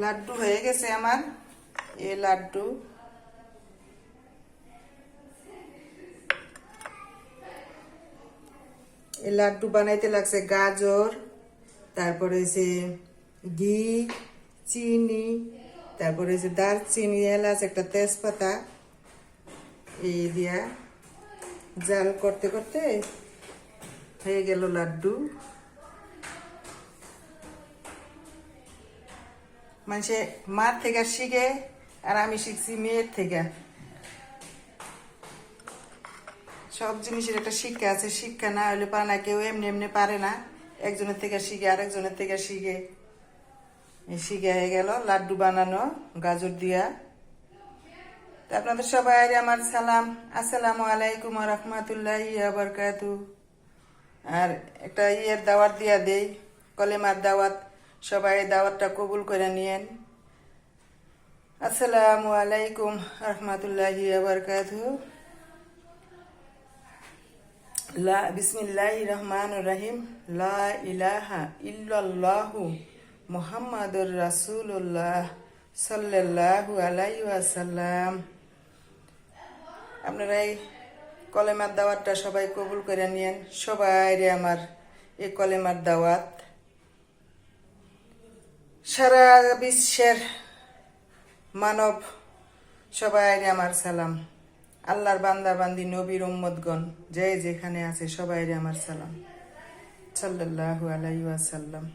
লাড্ডু হয়ে গেছে আমার। এই লাড্ডু বানাইতে লাগছে গাজর, তারপরে হচ্ছে ঘি, চিনি, তারপরে হচ্ছে দারচিনি, এলাচ, একটা তেজপাতা, এই দিয়া জাল করতে করতে হয়ে গেল লাড্ডু। মানুষে মার থেকে শিখে, আর আমি শিখছি মেয়ের থেকে। সব জিনিসের একটা শিক্ষা আছে, শিক্ষা না হলে পারে না, কেউ এমনি এমনি পারে না। একজনের থেকে শিখে আরেকজনের থেকে শিখে শিখে হয়ে গেল লাড্ডু বানানো গাজর দিয়া। তা আপনাদের সবাই আমার সালাম, আসসালামু আলাইকুম ওয়া রাহমাতুল্লাহি ওয়া বারাকাতুহু। আর একটা দাওয়াত দিয়া দেই, কলেমার দাওয়াত। সবাই দাওয়াতটা কবুল করে নিয়েন। আসসালামু আলাইকুম রাহমাতুল্লাহি ওয়া বারাকাতুহু। বিসমিল্লাহির রহমানির রহিম। লা ইলাহা ইল্লাল্লাহু মুহাম্মাদুর রাসূলুল্লাহ সাল্লাল্লাহু আলাইহি ওয়াসাল্লাম। আপনারা এই কলেমার দাওয়াতটা সবাই কবুল করে নিয়েন। সবাই আমার এই কলেমার দাওয়াত। সারা বিশ্বের মানব সবাই আমার সালাম। আল্লাহর বান্দা বান্দি, নবীর উম্মতগণ যে যেখানে আছে সবাই আমার সালাম। সাল্লাল্লাহু আলাইহি ওয়াসাল্লাম।